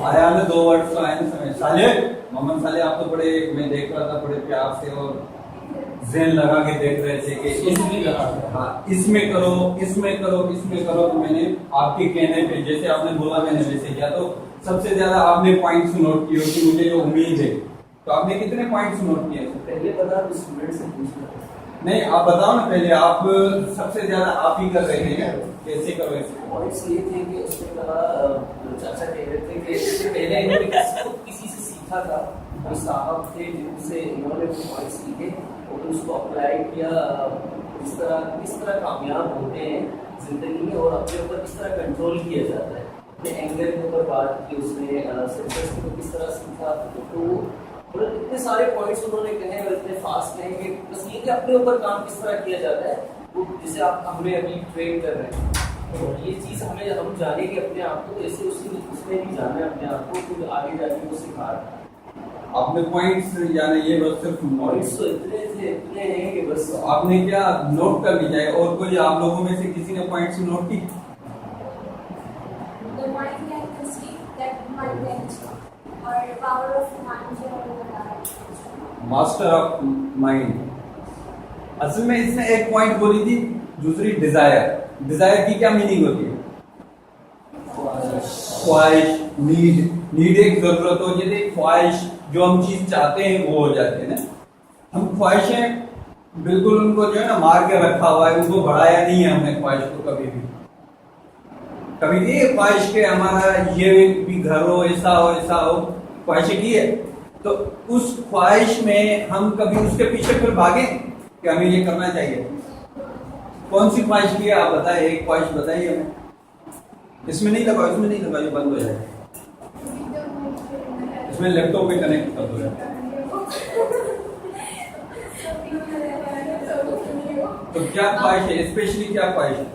आया में 2 वर्ड तो आए ना समझ साले मोहम्मद साले आप तो बड़े मैं देख रहा था बड़े प्यार से और ज़हन लगा के देख रहे थे कि इसमें करो इसमें करो इसमें करो। तो मैंने आपके कहने पे जैसे आपने बोला मैंने वैसे किया। तो सबसे ज्यादा आपने पॉइंट्स नोट किए कि मुझे जो उम्मीद है। तो आपने कितने पॉइंट्स नोट किए? पहले बता स्टूडेंट से पूछना। नहीं आप बताओ ना पहले। आप सबसे ज्यादा आप ही कर रहे थे कैसे करो ऐसे? पॉइंट्स ये थे कि उसने कहा चाचा कह रहे थे कि इससे पहले इन्होंने किसी से सीखा था, कोई साहब थे जिनसे इन्होंने वो पॉइंट्स सीखे और उसको अप्लाई किया। किस तरह कामयाब होते हैं जिंदगी में और अपने ऊपर किस तरह कंट्रोल किया जाता है। अपने एंगर के ऊपर बात की उसने, सक्सेस को किस तरह सीखा। तो मतलब इतने सारे पॉइंट्स उन्होंने कहे और इतने फास्ट कहे कि बस ये कि अपने ऊपर काम किस तरह किया जाता है वो जिसे आप हमें अभी ट्रेन कर रहे हैं। और ये चीज़ हम जाने के अपने आप को ऐसे उसने भी जाना है अपने आप को खुद आगे जाके वो सिखा रहा है। आपने पॉइंट्स यानी ये बस सिर्फ पॉइंट्स तो इतने हैं कि बस आपने क्या नोट कर ली जाए। और कोई आप लोगों में से किसी ने पॉइंट्स नोट की? Master of mind. असल में इसने एक पॉइंट बोली थी दूसरी डिजायर। डिजायर की क्या मीनिंग होती है? ख्वाहिश, नीड एक जरूरत हो जाती है। ख्वाहिश जो हम चीज चाहते हैं वो हो जाती है ना। हम ख्वाहिशें बिल्कुल उनको जो है ना मार के रखा हुआ है, उनको बढ़ाया नहीं है हमने ख्वाहिश को कभी भी। कभी ये ख्वाहिश के हमारा ये भी घर हो ऐसा हो ख्वाहिशें की है। तो उस ख्वाहिश में हम कभी उसके पीछे फिर भागे कि हमें ये करना चाहिए। कौन सी ख्वाहिश की है आप बताइए, एक ख्वाहिश बताइए हमें। इसमें नहीं लगाओ, इसमें नहीं लगाओ, ये बंद हो जाएगा। इसमें लैपटॉप पे कनेक्ट कर दो। तो क्या ख्वाहिश है, स्पेशली क्या ख्वाहिश है?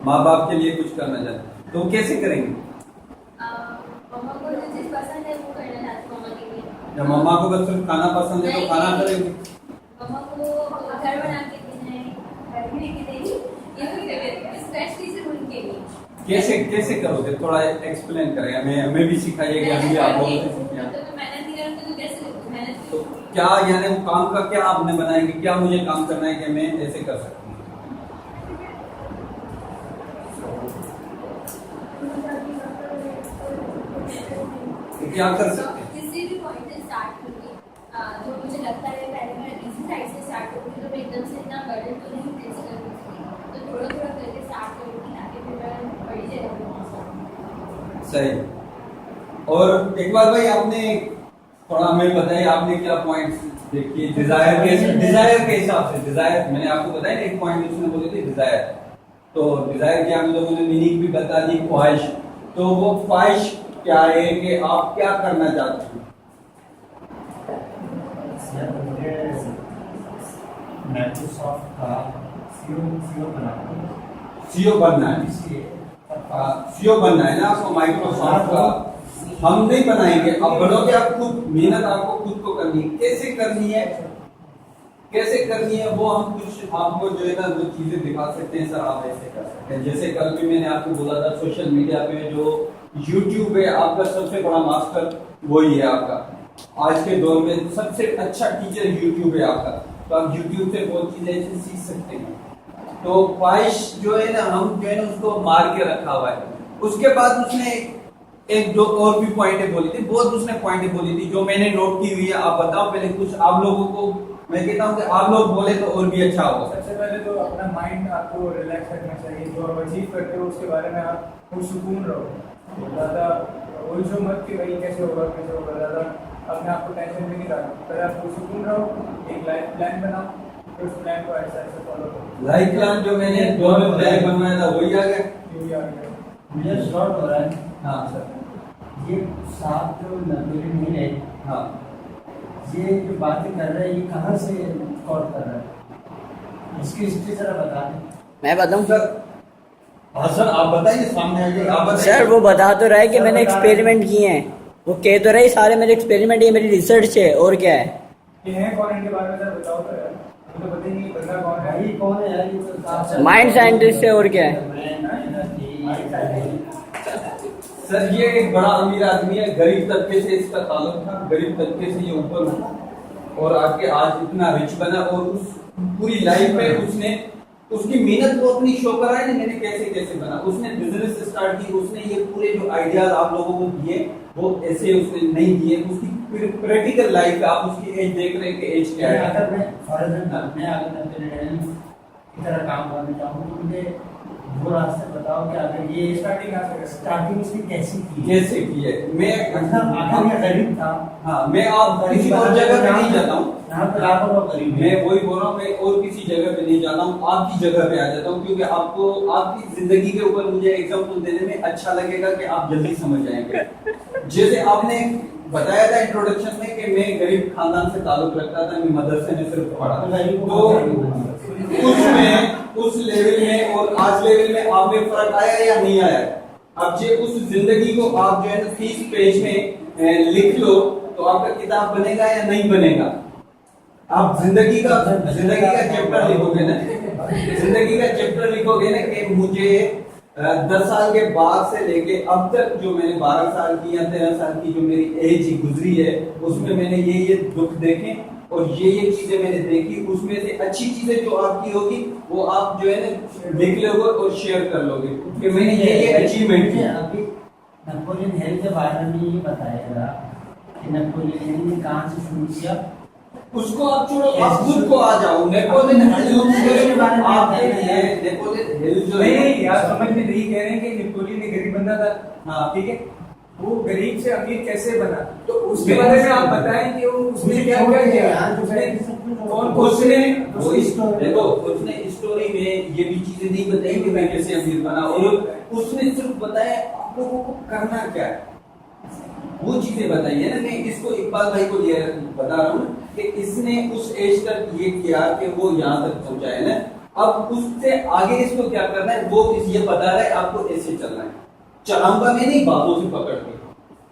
माँ बाप के लिए कुछ करना चाहते तो कैसे करेंगे? जब मम्मा को बस सिर्फ खाना पसंद है तो खाना करेंगे। मम्मा को घर बना के देना है, घर लेके देनी, ये भी करेंगे स्पेशली सिर्फ उनके लिए। कैसे करोगे? थोड़ा एक्सप्लेन करें, हमें भी सिखाइए कि हम भी आप लोगों से सीखें। तो क्या यानी वो काम का क्या आपने बनाया कि क्या मुझे काम करना है कि मैं ऐसे कर सकता हूँ? क्या कर सकते हैं? किसी भी पॉइंट से स्टार्ट करूंगी जो मुझे लगता है पहले मैं इजी साइड से स्टार्ट करूंगी तो मैं एकदम से इतना बर्डन तो नहीं फेस करूंगी। तो थोड़ा थोड़ा करके स्टार्ट करूंगी ताकि फिर मैं बड़ी जगह पहुंच। सही। और एक बार भाई आपने थोड़ा हमें बताइए आपने क्या पॉइंट्स देखिए डिजायर के हिसाब से। डिजायर मैंने आपको बताया एक पॉइंट उसने बोले थे डिजायर। तो डिजायर की हम लोगों ने मीनिंग भी बता दी, ख्वाहिश। तो वो ख्वाहिश क्या है कि आप क्या करना चाहते हैं? सीईओ बनना है। सीईओ बनना है ना आपको माइक्रोसॉफ्ट का। हम नहीं बनाएंगे, अब बनोगे आप खुद। मेहनत आपको खुद को करनी है। कैसे करनी है वो हम कुछ आपको जो है ना वो चीजें दिखा सकते हैं। सर आप ऐसे कर सकते हैं। जैसे कल भी मैंने आपको बोला था सोशल मीडिया पे जो YouTube है आपका सबसे बड़ा मास्टर वही है आपका। आज के दौर में सबसे अच्छा टीचर YouTube है आपका। तो आप YouTube से बहुत चीजें ऐसे सीख सकते हैं। तो ख्वाहिश जो है ना हम जो है ना उसको मार के रखा हुआ है। उसके बाद उसने एक दो और भी पॉइंटें बोली थी, बहुत उसने पॉइंटें बोली थी जो मैंने नोट की हुई है। आप बताओ पहले कुछ आप लोगों को। मैं कहता हूँ कि आप लोग बोले तो और भी अच्छा होगा। सबसे पहले तो अपना माइंड आपको रिलैक्स रखना चाहिए। जो आप अचीव करते हो उसके बारे में आप पुरसुकून रहो। ज़्यादा उलझो मत कि भाई कैसे होगा। ज़्यादा अपने आप को टेंशन में नहीं डालो। पहले आप पुरसुकून रहो, एक लाइफ प्लान बनाओ, फिर उस प्लान को ऐसा फॉलो करो। लाइफ प्लान जो मैंने दो में प्लान बनवाया था वही आ गया। मुझे शॉर्ट हो रहा है। हाँ सर। ये साहब जो मेरे नहीं है, हाँ ये जो बातें कर रहे हैं ये कहाँ से रिकॉर्ड कर रहा है? इसकी हिस्ट्री जरा बता दें। मैं बताऊं सर? हाँ सर आप बताइए, सामने आइए आप बताइए। सर वो बता तो रहा है कि मैंने एक्सपेरिमेंट किए हैं। वो कह तो रहे सारे मेरे एक्सपेरिमेंट, ये मेरी रिसर्च है। और क्या है ये है कौन इनके बारे में सर बताओ तो यार। मुझे पता ही नहीं बंदा कौन है। भाई कौन है यार? ये तो माइंड साइंटिस्ट है। और क्या है? हाँ, सर ये एक बड़ा अमीर आदमी है, गरीब तबके से इसका ताल्लुक था, गरीब तबके से ये ऊपर हुआ और आगे आज इतना रिच बना और उस पूरी लाइफ में उसने उसकी मेहनत को अपनी शो करा है ना, मैंने कैसे कैसे बना। उसने बिजनेस स्टार्ट की, उसने ये पूरे जो आइडियाज आप लोगों को दिए वो ऐसे उसने नहीं दिए, उसकी प्रैक्टिकल लाइफ है। आप उसकी एज देख रहे हैं कि एज क्या है। अगर मैं की तरह काम करना चाहूँ तो मुझे वो रास्ते बताओ कि अगर ये स्टार्टिंग इसकी कैसी की कैसे की है। मैं मतलब आखिर मैं गरीब था। हाँ, मैं आप किसी और जगह पे नहीं जाता हूँ, यहाँ पे लाखों लोग गरीब हैं। मैं वही बोल रहा हूँ, मैं और किसी जगह पे नहीं जाता हूँ, आपकी जगह पे आ जाता हूँ, क्योंकि आपको आपकी जिंदगी के ऊपर मुझे एग्जांपल देने में अच्छा लगेगा कि आप जल्दी समझ जाएंगे। जैसे आपने बताया था इंट्रोडक्शन में कि मैं गरीब खानदान से ताल्लुक रखता था, मैं मदरसे में सिर्फ पढ़ा, तो उसमें उस लेवल में और आज लेवल में आप में फर्क आया या नहीं आया। अब जे उस जिंदगी को आप जो है ना 30 पेज में लिख लो तो आपका किताब बनेगा या नहीं बनेगा। आप जिंदगी का चैप्टर लिखोगे ना, जिंदगी का चैप्टर लिखोगे ना कि मुझे 10 साल के बाद से लेके अब तक जो मैंने 12 साल की या 13 साल की जो मेरी एज गुजरी है उसमें मैंने ये दुख देखे और ये चीजें मैंने देखी, उसमें से अच्छी चीजें जो आपकी होगी वो आप जो है ना लिख लोगे और शेयर कर लोगे कि मैंने ये अचीवमेंट किया। अभी नेपोलियन हिल के बारे में ये बताइएगा कि नेपोलियन हिल ने कहाँ से शुरू किया। उसको आप छोड़ो, आप खुद को आ जाओ। नेपोलियन हिल आपके लिए नेपोलियन हिल जो नहीं यार समझ में नहीं कह रहे हैं कि नेपोलियन एक गरीब बंदा था। हाँ ठीक है, वो गरीब से अमीर कैसे बना तो उसके बारे में आप बताएं कि वो उसने क्या क्या किया। उसने देखो उसने स्टोरी में ये भी चीजें नहीं बताई कि मैं कैसे अमीर बना, और उसने सिर्फ बताया आप लोगों को करना क्या है, वो चीजें बताई है ना। मैं इसको इकबाल भाई को ये बता रहा हूँ कि इसने उस एज तक ये किया कि वो यहाँ तक पहुंचा है ना। अब उससे आगे इसको क्या करना है वो ये बता रहा है आपको ऐसे चलना है। चलाऊंगा मैं नहीं बातों से पकड़ के,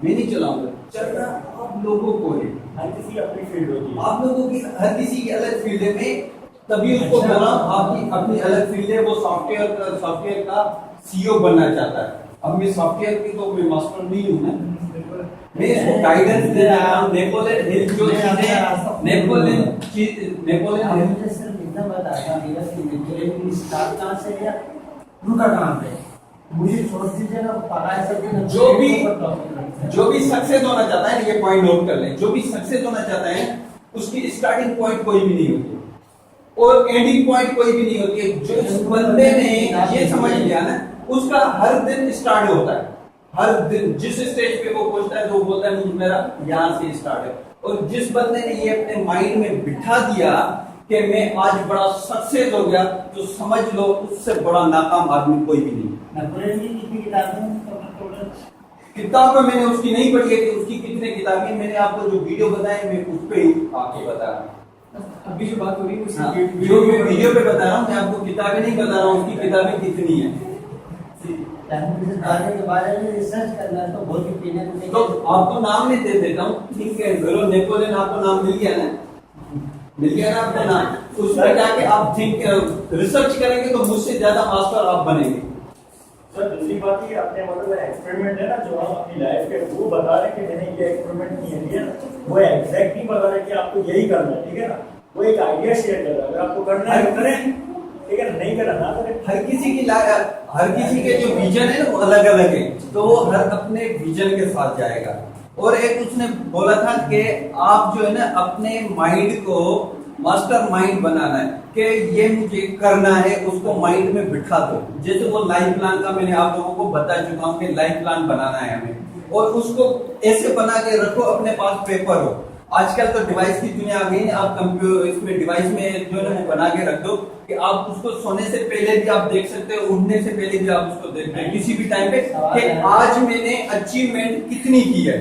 मैं नहीं चलाऊंगा, चलना आप लोगों को है। हर किसी अपनी फील्ड होती है, आप लोगों की हर किसी की अलग फील्ड है। मैं तभी उसको बोला आपकी अपनी अलग फील्ड है। वो सॉफ्टवेयर का सीईओ बनना चाहता है। अब मैं सॉफ्टवेयर की तो कोई मास्टर नहीं हूँ ना, मैं इसको गाइडेंस दे रहा हूँ। नेपोलियन हिल जो चीजें नेपोलियन हिल मुझे सिर्फ इतना बताया कि नेपोलियन स्टार्ट कहाँ से है, रुका कहाँ पे, मुझे सोच दीजिएगा पता है। जो भी सक्सेस होना चाहता है, ये पॉइंट नोट कर लें, जो भी सक्सेस होना चाहता है उसकी स्टार्टिंग पॉइंट कोई भी नहीं होती और एंडिंग पॉइंट कोई भी नहीं होती है। जो इस बंदे ने ये समझ लिया ना, उसका हर दिन स्टार्ट होता है। हर दिन जिस स्टेज पे वो पहुंचता है तो वो बोलता है मुझे मेरा यहाँ से स्टार्ट है। और जिस बंदे ने ये अपने माइंड में बिठा दिया कि मैं आज बड़ा सक्सेस हो गया, तो समझ लो उससे बड़ा नाकाम आदमी कोई भी नहीं। नेपोलियन की कितनी किताबें किताब में मैंने उसकी नहीं पढ़ी है कि उसकी कितने किताबें, मैंने आपको जो वीडियो बताए मैं उस पे ही आपको बता रहा हूँ। अभी जो बात हो रही है हाँ, जो मैं वीडियो पे बता रहा हूँ, मैं आपको किताबें नहीं बता रहा हूँ उसकी किताबें कितनी है। के बारे में रिसर्च करना है तो बहुत ही पीने तो आपको नाम नहीं दे देता हूँ, ठीक है। गरो नेपोलियन आपको नाम मिल गया ना, मिल गया ना आपको नाम, उसमें जाके आप थिंक रिसर्च करेंगे तो मुझसे ज्यादा मास्टर आप बनेंगे। सर दूसरी बात ये अपने मतलब एक्सपेरिमेंट है ना जो हम अपनी लाइफ के वो बता रहे कि मैंने ये एक्सपेरिमेंट किया है, वो एग्जैक्ट नहीं बता रहे कि आपको यही करना है, ठीक है ना। वो एक आइडिया शेयर कर रहा है, अगर आपको करना है करें, ठीक है ना, नहीं करना ना करें। हर किसी के जो विजन है ना वो अलग अलग है, तो वो हर अपने विजन के साथ जाएगा। और एक उसने बोला था कि आप जो है ना अपने माइंड को मास्टर माइंड बनाना है कि ये मुझे करना है, उसको माइंड में बिठा दो। जैसे वो लाइफ प्लान का मैंने आप लोगों को बता चुका हूँ कि लाइफ प्लान बनाना है हमें, और उसको ऐसे बना के रखो अपने पास पेपर हो। आजकल तो डिवाइस की दुनिया आ गई, आप कंप्यूटर इसमें डिवाइस में जो है ना बना के रख दो कि आप उसको सोने से पहले भी आप देख सकते हो, उठने से पहले भी आप उसको देखते हैं किसी भी टाइम पे कि आज मैंने अचीवमेंट कितनी की है।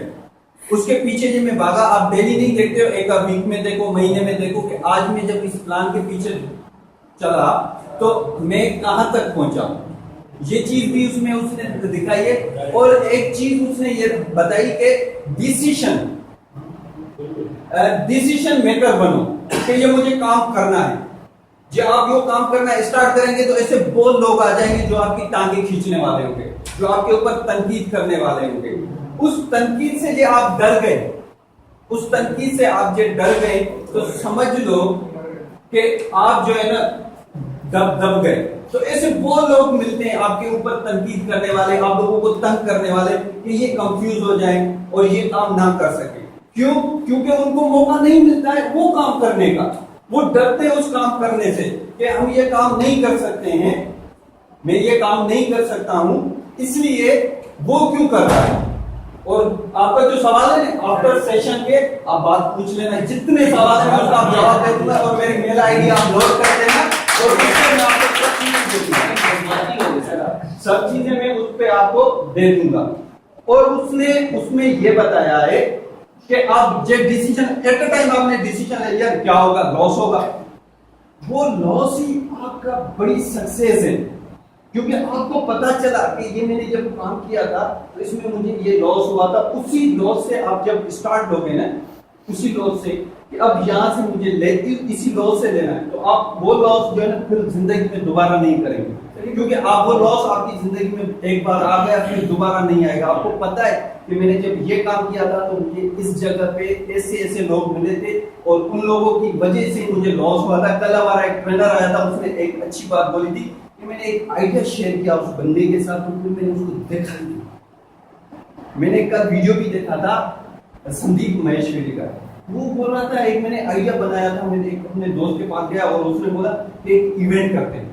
उसके पीछे जब मैं भागा, आप डेली नहीं देखते हो, एक वीक में देखो, महीने में देखो कि आज मैं जब इस प्लान के पीछे चला तो मैं कहां तक पहुंचा। ये चीज भी उसमें उसने दिखाई है। और एक चीज उसने ये बताई कि डिसीजन मेकर बनो कि ये मुझे काम करना है। जब आप वो काम करना स्टार्ट करेंगे तो ऐसे बहुत लोग आ जाएंगे जो आपकी टांगे खींचने वाले होंगे, जो आपके ऊपर तनकीद करने वाले होंगे। उस तनकीद से जो आप डर गए, उस तनकीद से आप जो डर गए तो समझ लो कि आप जो है ना दब गए। तो ऐसे बहुत लोग मिलते हैं आपके ऊपर तनकीद करने वाले, आप लोगों को तंग करने वाले कि ये कंफ्यूज हो जाए और ये काम ना कर सके। क्यों? क्योंकि उनको मौका नहीं मिलता है वो काम करने का। वो डरते हैं उस काम करने से कि हम ये काम नहीं कर सकते हैं, मैं ये काम नहीं कर सकता हूं, इसलिए वो क्यों कर रहा है। और आपका जो सवाल है ना, आफ्टर सेशन के आप बात पूछ लेना, जितने सवाल हैं उसका आप जवाब दे दूंगा और मेरी मेल आईडी आप लोड कर देना और उससे मैं आपको सब चीजें मैं उस पे आपको दे दूंगा। और उसमें ये बताया है कि आप जो डिसीजन एट अ टाइम आपने डिसीजन लिया, क्या होगा? लॉस होगा। वो लॉस ही आपका बड़ी सक्सेस है, क्योंकि आपको पता चला कि ये मैंने जब काम किया था तो इसमें मुझे ये लॉस हुआ था। उसी लॉस से आप जब स्टार्ट लोगे ना, उसी लॉस से कि अब यहां से मुझे इसी लॉस से लेना है, तो आप वो लॉस जो है ना फिर जिंदगी में दोबारा नहीं करेंगे, क्योंकि आप वो लॉस आपकी जिंदगी में एक बार आ गया फिर दोबारा नहीं आएगा। आपको पता है कि मैंने जब ये काम किया था तो मुझे इस जगह पे ऐसे ऐसे लोग मिले थे और उन लोगों की वजह से मुझे लॉस हुआ था। कल हमारा एक ट्रेनर आया था, उसने एक अच्छी बात बोली थी कि मैंने एक आइडिया शेयर किया उस बंदे के साथ, तो मैंने उसको देखा नहीं। मैंने कल वीडियो भी देखा था संदीप महेश्वरी का, वो बोल रहा था एक मैंने आइडिया बनाया था, मैंने एक अपने दोस्त के पास गया और उसने बोला एक इवेंट करते हैं,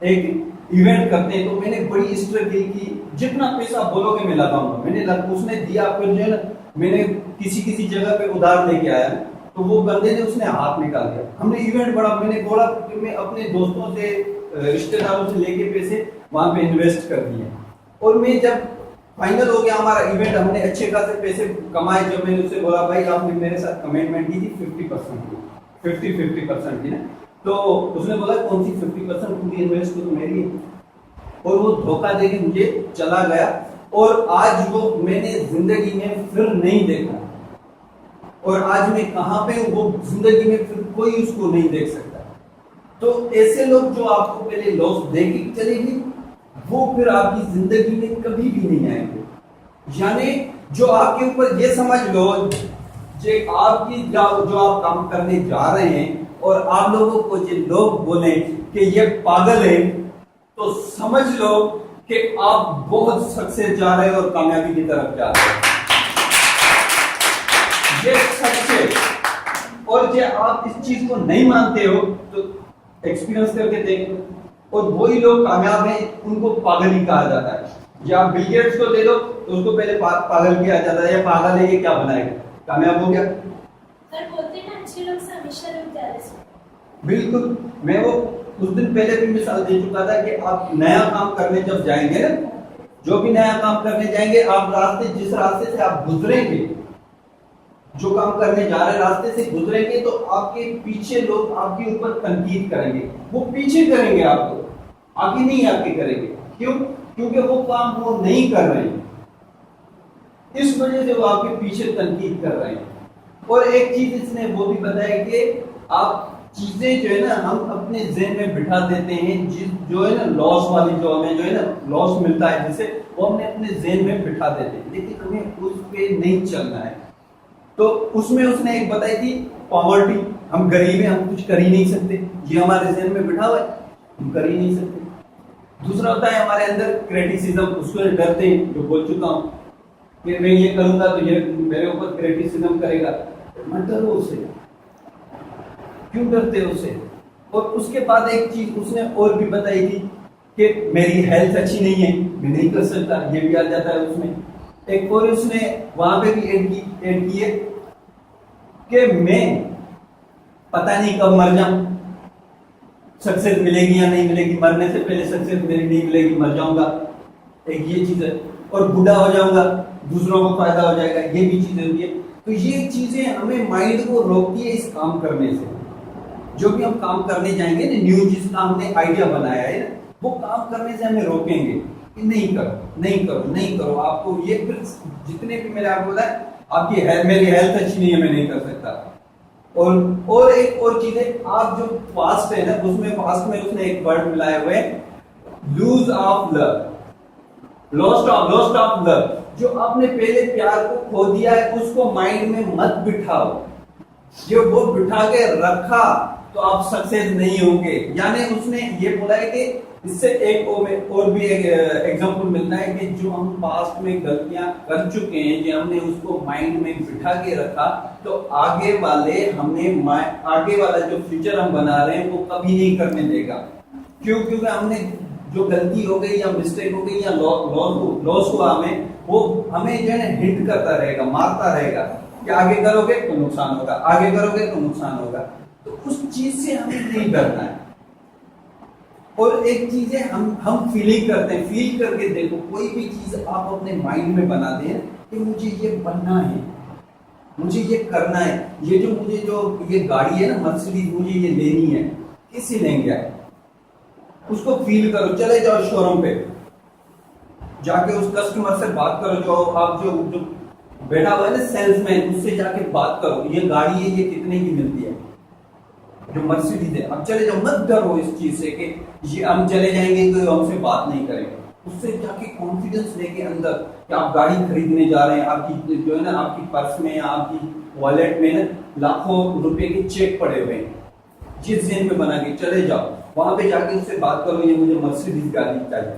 एक इवेंट करते हैं। तो मैंने बड़ी स्ट्रगल की, जितना पैसा बोलोगे मैं लगाऊंगा, मैंने उसने दिया। फिर जो है ना मैंने किसी जगह पे उधार लेके आया तो वो बंदे ने उसने हाथ निकाल दिया। हमने इवेंट बड़ा, मैंने बोला कि मैं अपने दोस्तों से रिश्तेदारों से लेके पैसे वहां पे इन्वेस्ट कर दिए। और मैं जब फाइनल हो गया हमारा इवेंट, हमने अच्छे खासे पैसे कमाए। जब मैंने उससे बोला भाई आपने मेरे साथ कमिटमेंट की थी 50% की ना, तो उसने बोला कौन सी 50% पूरी इन्वेस्ट तो मेरी है। और वो धोखा देके मुझे चला गया और आज वो मैंने जिंदगी में फिर नहीं देखा। और आज मैं कहां पे हूं वो जिंदगी में फिर कोई उसको नहीं देख सकता। तो ऐसे लोग जो आपको पहले लॉस देके चलेंगे वो फिर आपकी जिंदगी में कभी भी नहीं आएंगे। यानी जो आपके ऊपर ये समझ लो जो आपकी जो आप काम करने जा रहे हैं और आप लोगों को जो लोग बोले कि ये पागल है, तो समझ लो कि आप बहुत सक्सेस जा रहे हैं और कामयाबी की तरफ जा रहे हैं। ये सच है। और जो आप इस चीज को नहीं मानते हो तो एक्सपीरियंस करके देखो, और वही लोग कामयाब हैं उनको पागल ही कहा जाता है। या बिल गेट्स को दे दो तो उसको पहले पागल किया जाता है, या पागल है ये क्या बनाएगा, कामयाब हो गया। सर बोलते हैं ना अच्छे लोग से हमेशा लोग jealous होते हैं। बिल्कुल, मैं वो कुछ दिन पहले भी मिसाल दे चुका था कि आप नया काम करने जब जाएंगे ना, जो भी नया काम करने जाएंगे, आप जिस रास्ते से आप गुजरेंगे, जो काम करने जा रहे रास्ते से गुजरेंगे, तो आपके पीछे लोग आपके ऊपर तनकीद करेंगे। वो पीछे करेंगे आपको, आगे नहीं आगे करेंगे। क्यों? क्योंकि वो काम वो नहीं कर रहे हैं, इस वजह से वो आपके पीछे तनकीद कर रहे हैं। और एक चीज इसने वो भी बताया कि आप चीजें जो है ना हम अपने ज़हन में बिठा देते हैं, जो है ना लॉस वाली, जो हमें जो है ना लॉस मिलता है जिसे, वो हमने अपने ज़हन में बिठा देते हैं, लेकिन हमें उस पे नहीं चलना है। तो उसमें उसने एक बताई थी पॉवर्टी, हम गरीब हैं, हम कुछ कर ही नहीं सकते, ये हमारे ज़हन में बिठा हुआ है, हम कर ही नहीं सकते। दूसरा होता है हमारे अंदर क्रिटिसिज्म, उसको डरते हैं, जो बोल चुका हूँ कि मैं ये करूंगा तो ये मेरे ऊपर क्रिटिसिज्म करेगा, मत डरो उससे। क्यों डरते हो उससे? और उसके बाद एक चीज उसने और भी बताई थी कि मेरी हेल्थ अच्छी नहीं है, मैं नहीं कर सकता, ये भी आ जाता है उसमें। एक और उसने वहां पे भी ऐड की है कि मैं पता नहीं कब मर जाऊं, सक्सेस मिलेगी या नहीं मिलेगी, मरने से पहले सक्सेस मेरी नहीं मिलेगी, मर जाऊंगा, एक ये चीज है। और बूढ़ा हो जाऊंगा, दूसरों को फायदा हो जाएगा, ये भी चीजें होती है। तो ये चीजें हमें माइंड को रोकती है इस काम करने से। जो भी हम काम करने जाएंगे ना, न्यू जिसका हमने आइडिया बनाया है, वो काम करने से हमें रोकेंगे कि नहीं करो, नहीं करो, नहीं करो। आपको ये फिर जितने भी मैंने आपको बताया, आपकी मेरी हेल्थ अच्छी नहीं है, मैं नहीं कर सकता, और एक और चीज है, आप जो पास्ट है ना, उसमें पास्ट में उसने एक वर्ड मिलाए हुए, lose of love, lost of love. जो आपने पहले प्यार को खो दिया है उसको माइंड में मत बिठाओ, जो वो बिठा के रखा तो आप सक्सेस नहीं होंगे। यानी उसने ये बोला है कि इससे एक और भी एक एग्जांपल मिलता है कि जो हम पास्ट में गलतियां कर चुके हैं, जो हमने उसको माइंड में बिठा के रखा, तो आगे वाला जो फ्यूचर हम बना रहे हैं वो कभी नहीं करने देगा। क्यों? क्योंकि हमने जो गलती हो गई या मिस्टेक हो गई या लॉस हुआ हमें, वो हमें जो है ना हिंट करता रहेगा, मारता रहेगा कि आगे करोगे तो नुकसान होगा, आगे करोगे तो नुकसान होगा। तो उस चीज से हमें नहीं डरना है। और एक चीज है, हम फीलिंग करते हैं, फील करके देखो, कोई भी चीज आप अपने माइंड में बना दें कि मुझे ये बनना है, मुझे ये करना है, मुझे ये गाड़ी है ना मर्सिडीज, मुझे ये लेनी है, किसी लेंगे है? उसको फील करो, चले जाओ शोरूम पे, जाके उस कस्टमर से बात करो, जो आप जो बैठा हुआ है ना सेल्समैन, उससे जाके बात करो, ये गाड़ी है, ये कितने की मिलती है, जो मर्सिडीज है। अब चले जाओ, मत डरो इस चीज से कि ये हम चले जाएंगे तो हमसे बात नहीं करेंगे। उससे जाके कॉन्फिडेंस लेके अंदर कि आप गाड़ी खरीदने जा रहे हैं, आपकी जो है ना, आपकी पर्स में या आपकी वॉलेट में ना लाखों रुपए के चेक पड़े हुए हैं, जिस जेन में बना के चले जाओ, वहां पे जाके उससे बात करो, ये मुझे मर्सिडीज गाड़ी चाहिए।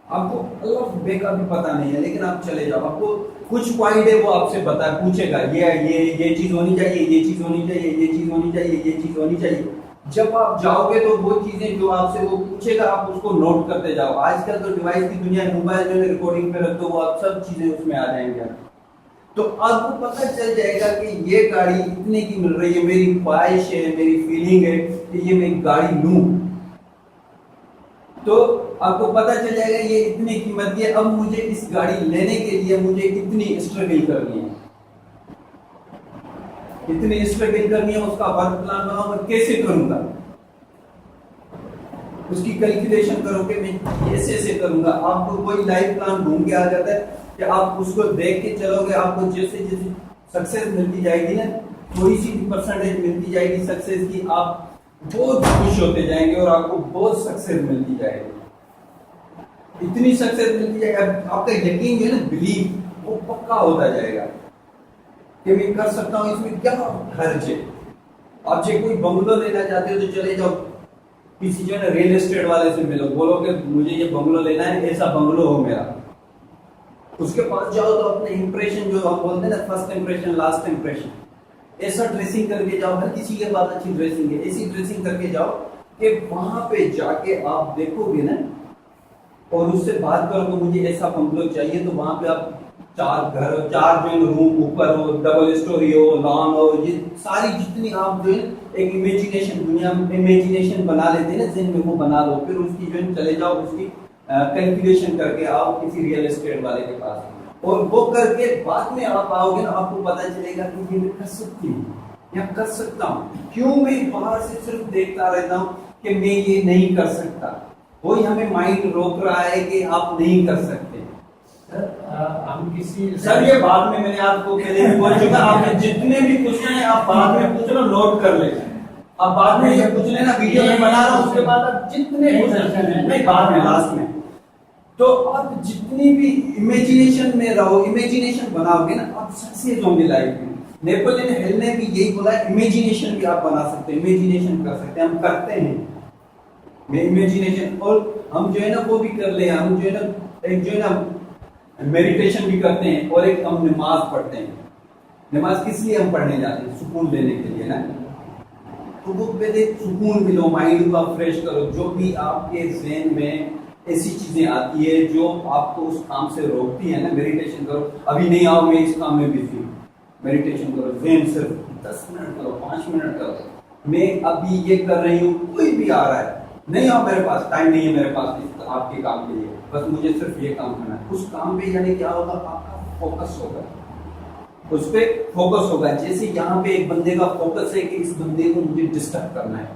आपको अल्लाह बे का भी पता नहीं है, लेकिन आप चले जाओ, आपको कुछ पॉइंट है वो आपसे पूछेगा, ये चीज होनी चाहिए, ये चीज होनी चाहिए, ये चीज होनी चाहिए, ये चीज होनी चाहिए। जब आप जाओगे तो वो चीजें जो आपसे वो पूछेगा, आप उसको नोट करते जाओ। आजकल तो डिवाइस की दुनिया, मोबाइल जो है रिकॉर्डिंग पे रख दो, वो आप सब चीजें उसमें आ जाएंगे। तो आपको पता चल जाएगा कि ये गाड़ी इतने की मिल रही है, मेरी ख्वाहिश है, मेरी फीलिंग है कि ये मैं गाड़ी लूं। तो आपको पता चल जाएगा ये इतनी कीमत की है, अब मुझे इस गाड़ी लेने के लिए मुझे इतनी स्ट्रगल करनी है, इतनी स्ट्रगल करनी है, उसका वर्क प्लान बनाओ, मैं कैसे करूंगा, उसकी कैलकुलेशन करो कि मैं कैसे से करूंगा। आपको कोई लाइफ प्लान घूम के आ जाता है कि आप उसको देख के चलोगे, आपको जैसे जैसे सक्सेस मिलती जाएगी ना, थोड़ी सी परसेंटेज मिलती जाएगी सक्सेस की, आप बहुत खुश होते जाएंगे और आपको बहुत सक्सेस मिलती जाएगी, इतनी सक्सेस मिलती जाएगी, आपका यकीन जो है ना, बिलीव वो पक्का होता जाएगा कि मैं कर सकता हूँ, इसमें क्या खर्च है। आप जो कोई बंगलो लेना चाहते हो तो चले जाओ किसी जो है ना रियल एस्टेट वाले से मिलो, बोलो कि मुझे ये बंगलो लेना है, ऐसा बंगलो हो मेरा। उसके पास जाओ तो अपने इंप्रेशन जो हम बोलते हैं ना, फर्स्ट इंप्रेशन लास्ट इंप्रेशन, ऐसा ड्रेसिंग करके जाओ, हर किसी के पास अच्छी ड्रेसिंग है, ऐसी ड्रेसिंग करके जाओ कि वहां पे जाके आप देखोगे ना और उससे बात करो कि मुझे ऐसा बंगलो चाहिए, तो वहां पे आप 4 जो रूम ऊपर हो, डबल स्टोरी हो, लॉन हो, ये सारी जितनी आप जो है एक इमेजिनेशन दुनिया में इमेजिनेशन बना लेते हैं ना, जिन में वो बना लो, फिर उसकी जो है चले जाओ, उसकी कैलकुलेशन करके आओ किसी रियल एस्टेट वाले के पास, और वो करके बाद में आप आओगे ना, आपको पता चलेगा कि ये मैं कर सकती हूँ या कर सकता हूँ। क्यों मैं बाहर से सिर्फ देखता रहता हूँ कि मैं ये नहीं कर सकता, वही हमें माइंड रोक रहा है कि आप नहीं कर सकते। हम किसी सर ये बाद में मैंने आपको पहले भी बोल चुका, आपने जितने भी पूछना है आप बाद में पूछ लो, नोट कर ले, आप बाद में ये पूछ लेना, वीडियो में बना रहा हूँ, उसके बाद आप जितने नहीं बाद में लास्ट में, तो आप जितनी भी इमेजिनेशन में रहो, इमेजिनेशन बनाओगे ना, आप सक्सेस होंगे लाइफ में। नेपोलियन हिल ने भी यही बोला, इमेजिनेशन भी आप बना सकते हैं, इमेजिनेशन कर सकते हैं, हम करते हैं में इमेजिनेशन। और हम जो है ना वो भी कर ले, हम जो है ना एक जो है ना मेडिटेशन भी करते हैं, और एक हम नमाज पढ़ते हैं। नमाज किस लिए हम पढ़ने जाते हैं? सुकून लेने के लिए ना, तो वो पहले सुकून मिलो, माइंड को आप फ्रेश करो। जो भी आपके ज़हन में ऐसी चीजें आती है जो आपको उस काम से रोकती है ना, मेडिटेशन करो। अभी नहीं आओ, मैं इस काम में बिजी हूँ, मेडिटेशन करो, ज़हन सिर्फ 10 मिनट करो, 5 मिनट करो, मैं अभी ये कर रही हूँ, कोई भी आ रहा है, नहीं आओ, मेरे पास टाइम नहीं है, मेरे पास आपके काम के लिए, बस मुझे सिर्फ ये काम करना है। उस काम पे यानी क्या होगा, आपका फोकस होगा, उस पे फोकस होगा। जैसे यहाँ पे एक बंदे का फोकस है कि इस बंदे को मुझे डिस्टर्ब करना है,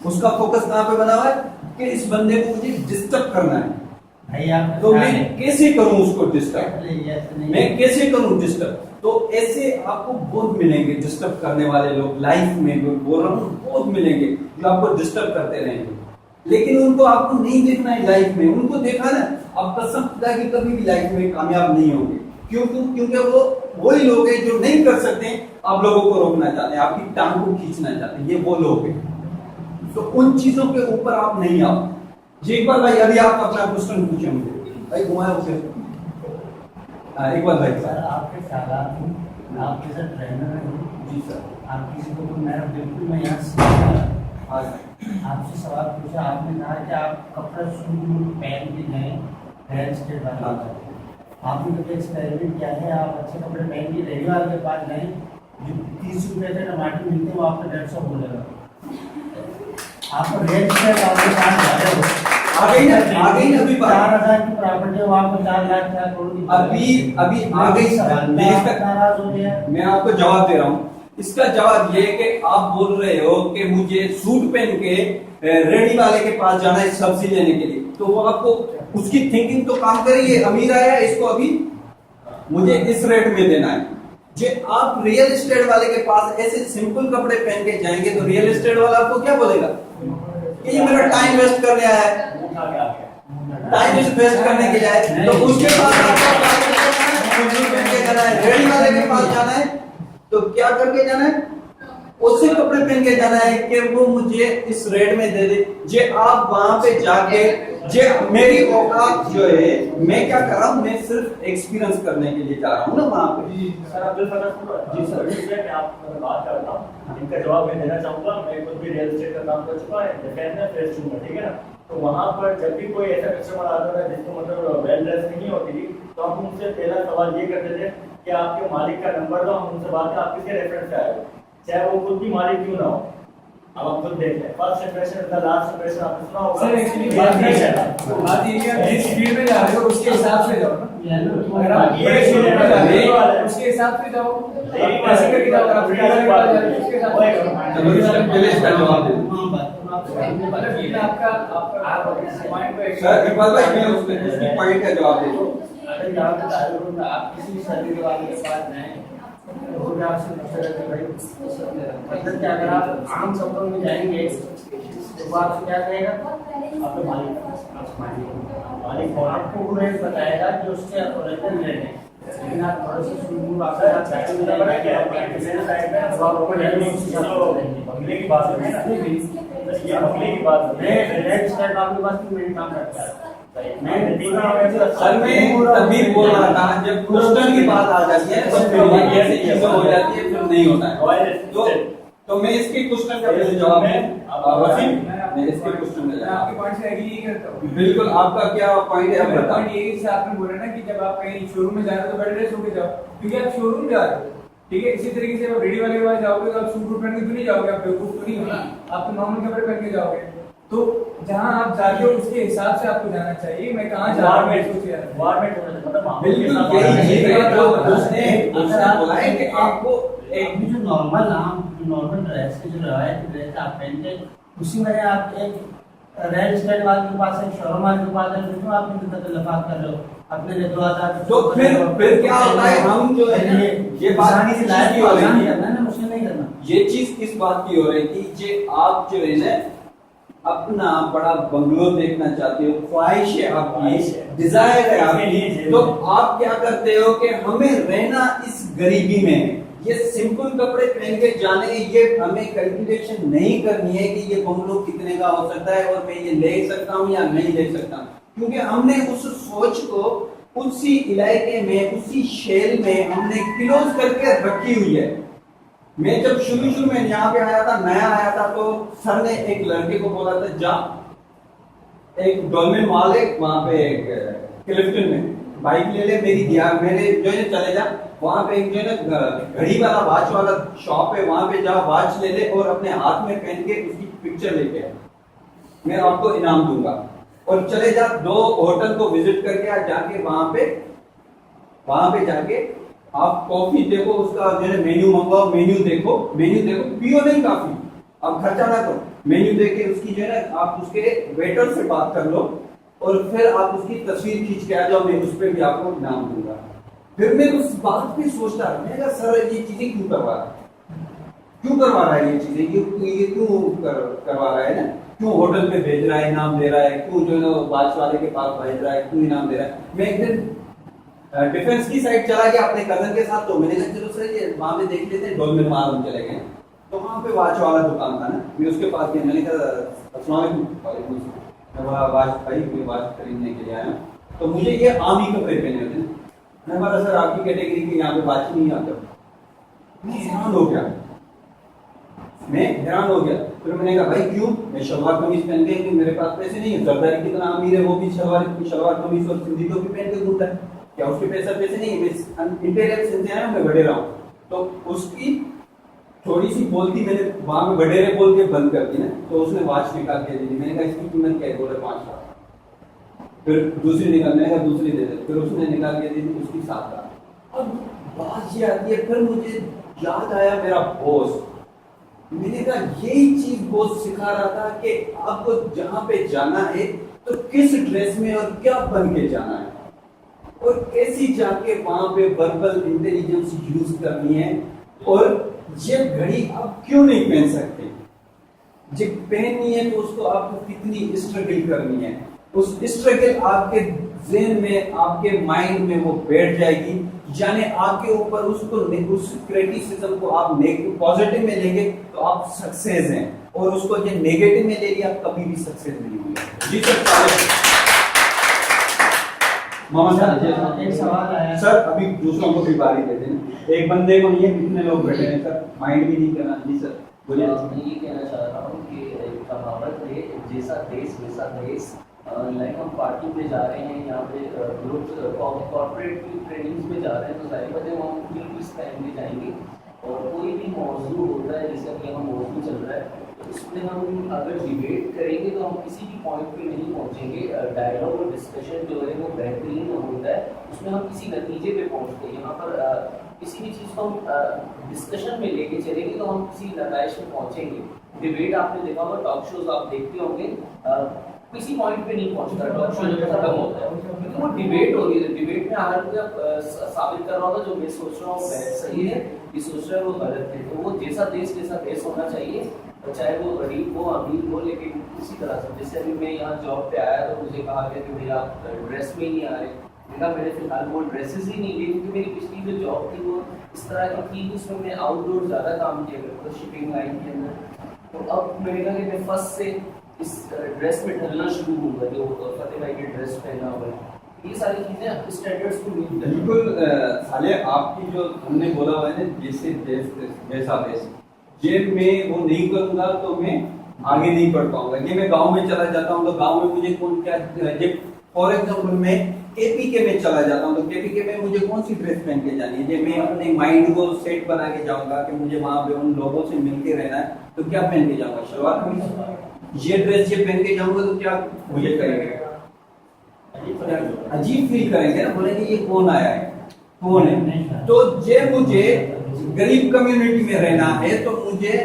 उसका फोकस कहाँ पे बना हुआ है कि इस बंदे को मुझे डिस्टर्ब करना है। भैया तो मैं कैसे करूं उसको डिस्टर्ब, मैं कैसे करूं डिस्टर्ब? तो ऐसे आपको बहुत मिलेंगे डिस्टर्ब करने वाले लोग लाइफ में, बोल रहा हूँ बहुत मिलेंगे जो आपको डिस्टर्ब करते रहेंगे, लेकिन उनको आपको नहीं देखना है लाइफ में। उनको देखा ना, आप कसम खुदा की कभी भी लाइफ में कामयाब नहीं होंगे। क्योंकि वो वही लोग हैं जो नहीं कर सकते, आप लोगों को रोकना चाहते हैं, आपकी टांग को खींचना चाहते हैं, ये वो लोग हैं। तो उन चीजों के ऊपर आप नहीं आओ। जी इकबाल भाई, अभी आप अपना क्वेश्चन पूछे मुझे भाई, घुमाया उसे। इकबाल भाई सर आपके ख्यालात हैं, आप जैसे ट्रेनर हैं जी सर, आप किसी को मैं बिल्कुल मैं यहाँ सीख रहा हाँ आपसे सवाल पूछा, आपने कहा कि आप कपड़ा शूज पहन के गए हेयर स्टाइल बनाने। आपने कभी एक्सपेरिमेंट किया है, आप अच्छे कपड़े पहन के रेडी वाले के पास गए, जो 30 रुपये के टमाटर मिलते हैं वो आपको 150 बोलेगा, आपको हेयर स्टाइल आपके साथ जा रहे हो, आ गई ना अभी 4,000 की प्रॉपर्टी है, वो आपको 4 लाख 4 करोड़ की अभी आ गई सवाल। नाराज हो गया। मैं आपको जवाब दे रहा हूँ। इसका जवाब ये है कि आप बोल रहे हो कि मुझे सूट पहन के रेडी वाले के पास जाना है सब्जी लेने के लिए, तो वो आपको उसकी थिंकिंग तो काम करे, ये अमीर आया इसको अभी मुझे इस रेट में देना है। जे आप रियल एस्टेट वाले के पास ऐसे सिंपल कपड़े पहन के जाएंगे तो रियल एस्टेट वाला आपको क्या बोलेगा कि ये मेरा टाइम वेस्ट करने आया है, टाइम वेस्ट करने के लिए आया है। तो उसके पास आपको पहन के जाना है, रेडी वाले के पास जाना है तो क्या करके जाना है, उससे कपड़े पहन के जाना है कि वो मुझे इस रेट में दे दे। जे आप वहां पे जाके, जे मेरी औकात जो है, मैं क्या कर रहा हूँ, मैं सिर्फ एक्सपीरियंस करने के लिए जा रहा हूँ ना वहां पे। सर अब्दुल फतह जी सर, मैं आपसे बात कर रहा हूँ, इनका जवाब मैं देना चाहूंगा। मैं खुद भी रियल एस्टेट का काम कर चुका है, डिफेंस में फेस चूंगा, ठीक है ना। तो वहाँ पर जब भी कोई ऐसा कस्टमर आता था जिसको मतलब वेल ड्रेस नहीं होती थी, तो हम उनसे पहला सवाल ये करते थे कि आपके मालिक का नंबर दो, हम उनसे बात करें आप किसके रेफरेंस से आए हो, चाहे वो खुद भी मालिक क्यों ना हो। अब आप खुद देख लें, first impression is the last impression, आपने सुना होगा सर एक्चुअली बात ये है आप जिस स्पीड में जा रहे हो उसके हिसाब से जाओ ना, अगर आप ये स्पीड में जा रहे हो उसके हिसाब से जाओ, ऐसे करके जाओ, अगर आप स्पीड में जा रहे हो उसके हिसाब से चलो इसका पहले इसका जवाब दे दो। मतलब ये आपका पॉइंट पे सर इकबाल भाई, मैं उसके पॉइंट का जवाब दे दो। अगर यहाँ पे ताल्लुक होता, आप किसी भी सर्दी वाले के पास जाएं तो वो भी आपसे पूछेगा कि भाई मतलब कि अगर आप आम कपड़ों में जाएंगे तो वो आपसे क्या कहेगा, आपके मालिक आपको वो रेट बताएगा जो उसके ओरिजिनल रेट है, लेकिन आप थोड़ा सा शुरू आपके साथ बैठे में बंगले की बात है ना, ये बंगले की बात है, रेट स्टाइल आपके पास 3 मिनट काम करता है। सर मैं तभी बोल रहा था, जब क्वेश्चन की बात आ जाती है तो फिर ये ऐसी चीजें हो जाती है, फिर नहीं होता है। तो मैं इसके क्वेश्चन का पहले जवाब वसीम, मैं इसके क्वेश्चन का जवाब आपके पॉइंट से एग्री करता हूँ। बिल्कुल। आपका क्या पॉइंट है, आप बताओ। पॉइंट ये है, आपने बोला ना कि जब आप कहीं शोरूम में जा रहे हो तो बेटर ड्रेस होके जाओ, क्योंकि आप शोरूम जा रहे हो, ठीक है। इसी तरीके से आप रेडी वाले के पास जाओगे तो आप सूट बूट पहन के तो नहीं जाओगे, आप बेवकूफ तो नहीं हो ना, आप तो नॉर्मल कपड़े पहन के जाओगे। तो जहाँ आप जाते हो उसके हिसाब से आपको जाना चाहिए। मैं कहाँ जा रहा हूँ बिल्कुल यही चीज है जो उसने बोला है कि आपको एक भी जो नॉर्मल ड्रेस की जो रवायती ड्रेस आप पहनते उसी में आप एक रेड स्टाइल वाले के पास है, शोरूम वाले के पास है, तो आप लफाक कर रहे हो अपने लिए 2000। तो फिर क्या होता है, हम जो है ये बात की लायक हो रही है ना, मुश्किल नहीं करना। ये चीज किस बात की हो रही थी, जे आप जो है ना अपना बड़ा बंगलो देखना चाहते हो, ख्वाहिश है आपकी, डिजायर है आपकी, तो आप क्या करते हो कि हमें रहना इस गरीबी में, ये सिंपल कपड़े पहन के जाने, ये हमें कैलकुलेशन नहीं करनी है कि ये बंगलो कितने का हो सकता है और मैं ये ले सकता हूँ या नहीं ले सकता, क्योंकि हमने उस सोच को उसी इलाके में, उसी शहर में हमने क्लोज करके रखी हुई है। मैं जब शुरू में यहाँ पे आया था, नया आया था, तो सर ने एक लड़के को बोला था जा एक डोलमेन मॉल है वहां पे क्लिफ्टन में बाइक ले ले, मेरे जो है चले जा, वहां पे एक जो है ना घड़ी वाला वॉच वाला शॉप है, वहां पे जा वॉच ले ले और अपने हाथ में पहन के उसकी पिक्चर लेके आ, मैं आपको इनाम दूंगा। और चले जा 2 होटल को विजिट करके आ, जाके वहां पे जाके आप कॉफी देखो, उसका जो है मेन्यू मंगवाओ, मेन्यू देखो, पियो नहीं काफी, आप खर्चा ना करो, मेन्यू देख के उसकी जो है ना आप उसके वेटर से बात कर लो और फिर आप उसकी तस्वीर खींच के आ जाओ, मैं उस पर भी आपको इनाम दूंगा। फिर मैं उस बात पे सोचता रहा, मैंने कहा सर ये चीजें क्यों करवा रहा है, क्यों करवा रहा है ये चीजें, ये क्यों करवा रहा है ना, क्यों होटल पे भेज रहा है, इनाम दे रहा है, क्यों जो है ना बादशाह वाले के पास भेज रहा है, क्यों इनाम दे रहा है। मैं एक दिन डिफेंस की साइड चला गया अपने कजन के साथ, तो मैंने कहा चलो सर ये वहां पे देख लेते हैं, डोल में मालूम चले गए। तो वहां पे वॉच वाला दुकान था ना, मैं उसके पास गया, मैंने कहा अस्सलाम वालेकुम, मैं वॉच भाई मैं वॉच खरीदने के लिए आया, तो मुझे ये आम ही कपड़े पहने होते हैं। मैं बोला सर आपकी कैटेगरी के यहाँ पे वॉच नहीं आता। मैं हैरान हो गया, फिर मैंने कहा भाई क्यों, मैं शलवार कमीज पहन के, क्यों मेरे पास पैसे नहीं है, जरदारी कितना अमीर है वो भी शलवार कमीज और सिंधी टोपी पहन के घूमता है, क्या उसके पैसे नहीं है, मैं इंटेलिजेंस से आया, मैं वडेरा हूँ। तो उसकी थोड़ी सी बोलती मैंने वहां पे वडेरे बोल के बंद कर दी ना, तो उसने वॉच निकाल के दी थी। मैंने कहा इसकी कीमत क्या है, बोले 5 लाख। फिर दूसरी निकाल, मैंने कहा दूसरी दे दे, फिर उसने निकाल के दी थी उसकी 7 लाख। अब बात ये आती है, फिर मुझे याद आया मेरा बॉस, मैंने कहा यही चीज बॉस सिखा रहा था कि आपको जहां पे जाना है तो किस ड्रेस में और क्या बन के जाना है, और कैसी जाके वहां पे वर्बल इंटेलिजेंस यूज करनी है, और ये घड़ी आप क्यों नहीं पहन सकते, जो पहननी है तो उसको आपको कितनी स्ट्रगल करनी है, उस स्ट्रगल आपके ज़हन में, आपके माइंड में वो बैठ जाएगी, यानी आपके ऊपर उसको उस क्रिटिसिज्म को आप पॉजिटिव में लेंगे तो आप सक्सेस हैं, और उसको जो नेगेटिव में ले लिया आप कभी भी सक्सेस नहीं होंगे। जी सर मामा साहब एक सवाल आया सर, अभी दूसरों को भी बारी देते हैं, एक बंदे को नहीं है, कितने लोग बैठे हैं सर, माइंड भी नहीं करना। जी सर बोलिए। मैं ये कहना चाह रहा हूँ कि एक कहावत है, जैसा देश वैसा देश। लाइक हम पार्टी पे जा रहे हैं, यहाँ पे ग्रुप कॉर्पोरेट की ट्रेनिंग्स में जा रहे हैं, तो जाहिर बात है हम फुल पीस पहन के जाएंगे, और कोई भी मौजू होता है, जैसे कि हम मौजू चल रहा है, तो उसमें हम अगर डिबेट करेंगे तो हम किसी भी पॉइंट पे नहीं पहुँचेंगे। डायलॉग और डिस्कशन जो है वो बेहतरीन होता है, उसमें हम किसी नतीजे पे पहुँचते हैं। यहाँ पर किसी भी चीज़ को हम डिस्कशन में लेके चलेंगे तो हम किसी नतज में पहुँचेंगे। डिबेट आपने देखा होगा, टॉक शोज आप देखते होंगे, किसी पॉइंट पे नहीं पहुंचता, टॉक शो जब खत्म होता है, क्योंकि वो डिबेट हो रही है। डिबेट में हर कोई साबित कर रहा होगा जो मैं सोच रहा हूँ सही है, ये सोच रहा है वो गलत है। तो वो जैसा देश होना चाहिए, चाहे वो गरीब हो अमीर हो, लेकिन इसी तरह से। जैसे अभी मैं यहाँ जॉब पे आया तो मुझे कहा गया कि भैया आप ड्रेस में ही नहीं आ रहे, मैंने फिलहाल वो ड्रेसेस ही नहीं ली, क्योंकि मेरी पिछली जो जॉब थी वो इस तरह की थी, उसमें मैं आउटडोर ज़्यादा काम किया करता था शिपिंग लाइन के अंदर। तो अब मैंने कहा कि मैं फर्स्ट से इस ड्रेस में ढलना शुरू होगा, जो फतेह भाई की ड्रेस पहना हुआ है। ये सारी चीजें स्टैंडर्ड्स को मीट करती हैं। बिल्कुल साले, आपकी जो हमने बोला हुआ है ना, जैसे देश वैसा देश, ये मैं वो नहीं करूंगा तो मैं आगे नहीं बढ़ पाऊंगा। ये मैं गांव में चला जाता हूँ तो गांव में मुझे कौन क्या, फॉर एग्जाम्पल मैं केपीके में चला जाता हूँ तो केपीके में मुझे कौन सी ड्रेस पहन के जानी है, ये मैं अपने माइंड को सेट बना के जाऊंगा कि मुझे वहां पे उन लोगों से मिलके रहना है, तो क्या पहन के जाऊंगा, शलवार कमीज, ये ड्रेस ये पहन के जाऊंगा तो क्या मुझे करेंगे, अजीब फील करेंगे ना, बोलेंगे ये कौन आया है, कौन है। तो ये मुझे गरीब कम्युनिटी में रहना है तो मुझे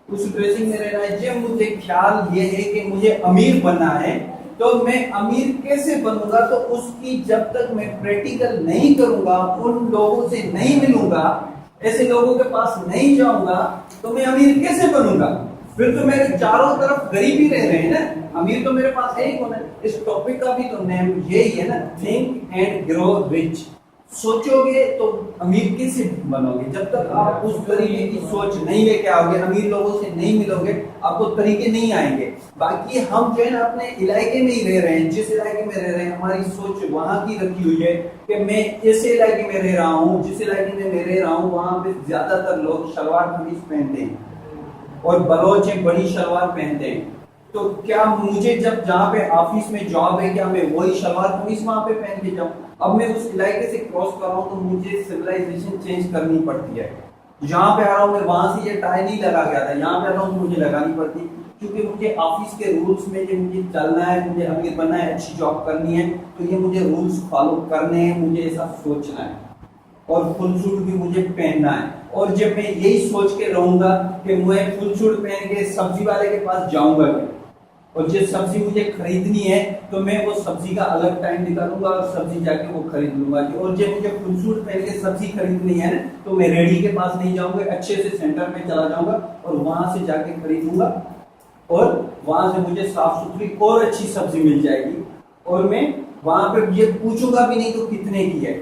उस ड्रेसिंग में रहना है। ये मुझे ख्याल ये है कि मुझे अमीर बनना है, तो मैं अमीर कैसे बनूंगा, तो उसकी जब तक मैं प्रैक्टिकल नहीं करूंगा, उन लोगों से नहीं मिलूंगा, ऐसे लोगों के पास नहीं जाऊंगा, तो मैं अमीर कैसे बनूंगा। फिर तो मेरे चारों तरफ गरीब ही रह रहे हैं ना, अमीर तो मेरे पास है ही कौन है। इस टॉपिक का भी तो नेम यही है ना, थिंक एंड ग्रो रिच। सोचोगे तो अमीर कैसे बनोगे, जब तक आप उस तरीके की सोच नहीं लेके आओगे, अमीर लोगों से नहीं मिलोगे, आपको तरीके नहीं आएंगे। बाकी हम जो है ना अपने इलाके में ही रह रहे हैं, जिस इलाके में रह रहे हैं हमारी सोच वहां की रखी हुई है कि मैं ऐसे इलाके में रह रहा हूँ, जिस इलाके में मैं रह रहा हूँ वहां पे ज्यादातर लोग शलवार कमीज पहनते हैं और बलोच बड़ी शलवार पहनते हैं। तो क्या मुझे जब जहाँ पे ऑफिस में जॉब है, क्या मैं वही शलवार कमीज वहां पे पहन के जाऊँ। अब मैं उस इलाके से क्रॉस कर रहा हूँ तो मुझे सिविलाइजेशन चेंज करनी पड़ती है। जहाँ पे आ रहा हूँ मैं वहां से ये टाई नहीं लगा गया था, यहाँ पे आ रहा हूँ तो मुझे लगानी पड़ती, क्योंकि मुझे ऑफिस के रूल्स में जो मुझे चलना है, मुझे अमीर बनना है, अच्छी जॉब करनी है, तो ये मुझे रूल्स फॉलो करने हैं, मुझे ऐसा सोचना है और फुल सूट भी मुझे पहनना है। और जब मैं यही सोच के रहूंगा कि मैं फुल सूट पहन के सब्जी वाले के पास जाऊंगा, और जो सब्जी मुझे खरीदनी है तो मैं वो सब्जी का अलग टाइम निकालूंगा और सब्जी जाके वो खरीद लूंगा जी। और जब मुझे फुल सूट पहन के सब्जी खरीदनी है ना तो मैं रेडी के पास नहीं जाऊंगा, अच्छे से सेंटर में चला जाऊंगा और वहां से जाके खरीदूंगा और वहां से मुझे साफ सुथरी और अच्छी सब्जी मिल जाएगी और मैं वहां पे ये पूछूंगा भी नहीं तो कितने की है।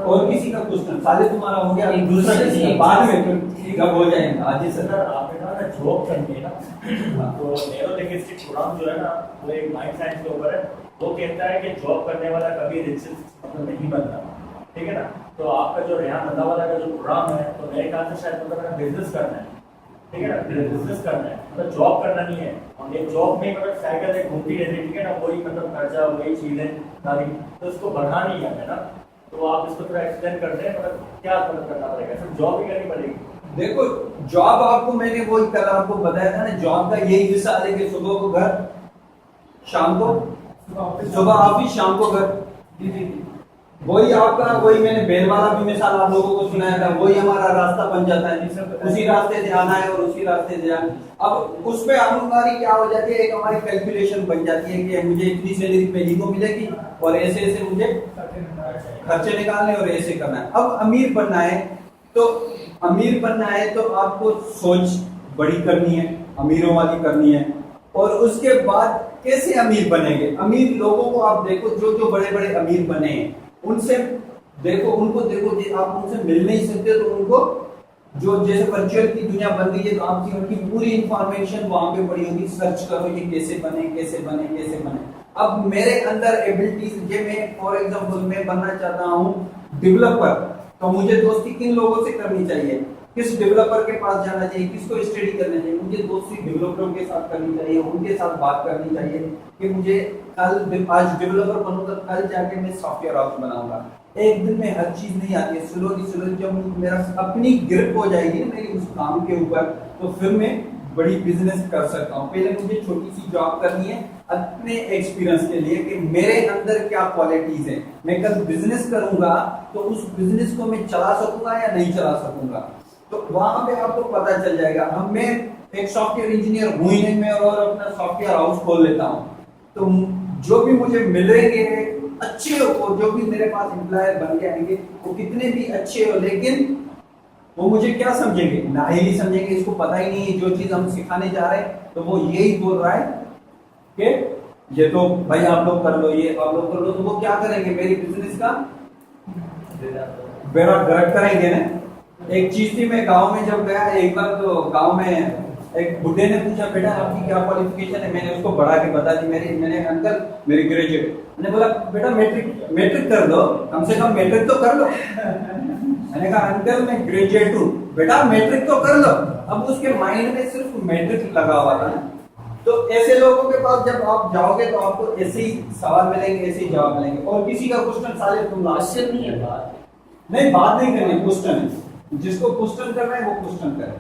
और किसी का क्वेश्चन साले तुम्हारा हो गया, दूसरा किसी का बाद में जब हो जाएगा। आज सर सर आपने कहा ना जॉब करनी है ना, तो न्यूरोलिंग्विस्टिक प्रोग्राम जो है ना वो एक माइंड साइंस के ऊपर है। वो कहता है कि जॉब करने वाला कभी रिचेस्ट मतलब नहीं बनता, ठीक है ना। तो आपका जो रेहान नदावाला का जो प्रोग्राम है तो मेरे ख्याल से शायद मतलब बिजनेस करना है, ठीक है ना, बिजनेस करना है, मतलब जॉब करना नहीं है। और ये जॉब में मतलब साइकिल एक घूमती रहती है, ठीक है ना, वही मतलब खर्चा वही चीजें सारी, तो उसको बढ़ानी है ना। तो आप इसको थोड़ा एक्सप्लेन करते हैं, मतलब क्या मतलब करना पड़ेगा, सिर्फ जॉब ही करनी पड़ेगी? देखो जॉब आपको मैंने वही कल आपको बताया था ना, जॉब का यही मिसाल है कि सुबह को घर, शाम को सुबह ऑफिस, शाम को घर। वही आपका वही मैंने बेल वाला भी मिसाल आप लोगों को सुनाया था, वही हमारा रास्ता बन जाता है, उसी रास्ते से आना है और उसी रास्ते से आना। अब उसमें हमारी क्या हो जाती है, एक हमारी कैलकुलेशन बन जाती है कि मुझे इतनी सैलरी पहली को मिलेगी और ऐसे ऐसे मुझे खर्चे निकालने और ऐसे करना है। अब अमीर बनना है तो आपको सोच बड़ी करनी है, अमीरों वाली करनी है। और उसके बाद कैसे अमीर बनेंगे, अमीर लोगों को आप देखो, जो जो बड़े बड़े अमीर बने हैं उनसे देखो, उनको देखो, आप उनसे मिल नहीं सकते तो उनको जो जैसे वर्चुअल की दुनिया बन गई है तो आपकी उनकी पूरी इंफॉर्मेशन वहां पे पड़ी होगी, सर्च करो ये कैसे बने कैसे बने कैसे बने। अब मेरे अंदर एबिलिटीज ये मैं फॉर एग्जांपल मैं बनना चाहता हूँ डेवलपर, तो मुझे दोस्ती किन लोगों से करनी चाहिए, किस डेवलपर के पास जाना चाहिए, किसको स्टडी करना चाहिए, मुझे दोस्ती डेवलपरों के साथ करनी चाहिए, उनके साथ बात करनी चाहिए कि मुझे कल आज डेवलपर बनूंगा, कल जाके मैं सॉफ्टवेयर हाउस बनाऊंगा। एक दिन में हर चीज नहीं आती है, स्लोली जब मेरा अपनी ग्रिप हो जाएगी ना मेरी उस काम के ऊपर, तो फिर मैं बड़ी बिजनेस कर सकता हूँ। पहले मुझे छोटी सी जॉब करनी है अपने एक्सपीरियंस के लिए कि मेरे अंदर क्या क्वालिटीज है, मैं कल बिजनेस करूंगा तो उस बिजनेस को मैं चला सकूंगा या नहीं चला सकूंगा, तो वहां पे आपको पता चल जाएगा। अब मैं एक सॉफ्टवेयर इंजीनियर हूं ही नहीं, मैं और अपना सॉफ्टवेयर हाउस खोल लेता हूं, तो जो भी मुझे मिलेंगे अच्छे हो, जो भी मेरे पास एम्प्लॉयर बन के आएंगे वो कितने भी अच्छे हो, लेकिन वो मुझे क्या समझेंगे, नाहिली समझेंगे, इसको पता ही नहीं है जो चीज हम सिखाने जा रहे हैं। तो वो यही बोल रहा है कि ये तो भाई आप लोग कर लो, ये आप लोग कर लो, तो वो क्या करेंगे, मेरी बिजनेस का बेड़ा गर्क करेंगे ना। एक चीज थी, मैं गांव में जब गया एक बार, तो गांव में एक बुढ़े ने पूछा बेटा आपकी क्या क्वालिफिकेशन है, मैंने उसको बढ़ा के बता दी मैंने अंकल मेरी ग्रेजुएट। मैंने बोला बेटा मैट्रिक कर दो, कम से कम मैट्रिक तो कर लो। मैंने कहा अंकल मैं ग्रेजुएट हूँ, बेटा मैट्रिक तो कर लो। अब उसके माइंड में सिर्फ मैट्रिक लगा हुआ था ना। तो ऐसे लोगों के पास जब आप जाओगे तो आपको ऐसे ही सवाल मिलेंगे, ऐसे ही जवाब मिलेंगे। और किसी का क्वेश्चन साले तुम क्वेश्चन नहीं है, बात नहीं, बात नहीं करनी, क्वेश्चन है, जिसको क्वेश्चन करना है वो क्वेश्चन करे।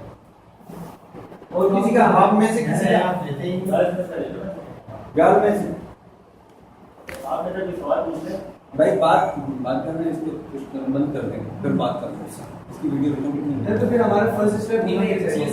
और किसी का आप में से किसी का आप लेते ही गर्ल में से आपने जब सवाल पूछे भाई बात कर रहे हैं, इसको क्वेश्चन बंद कर देंगे फिर बात करते हैं इसकी वीडियो है, तो फिर हमारा फर्स्ट स्टेप नहीं, होना एक चाहिए।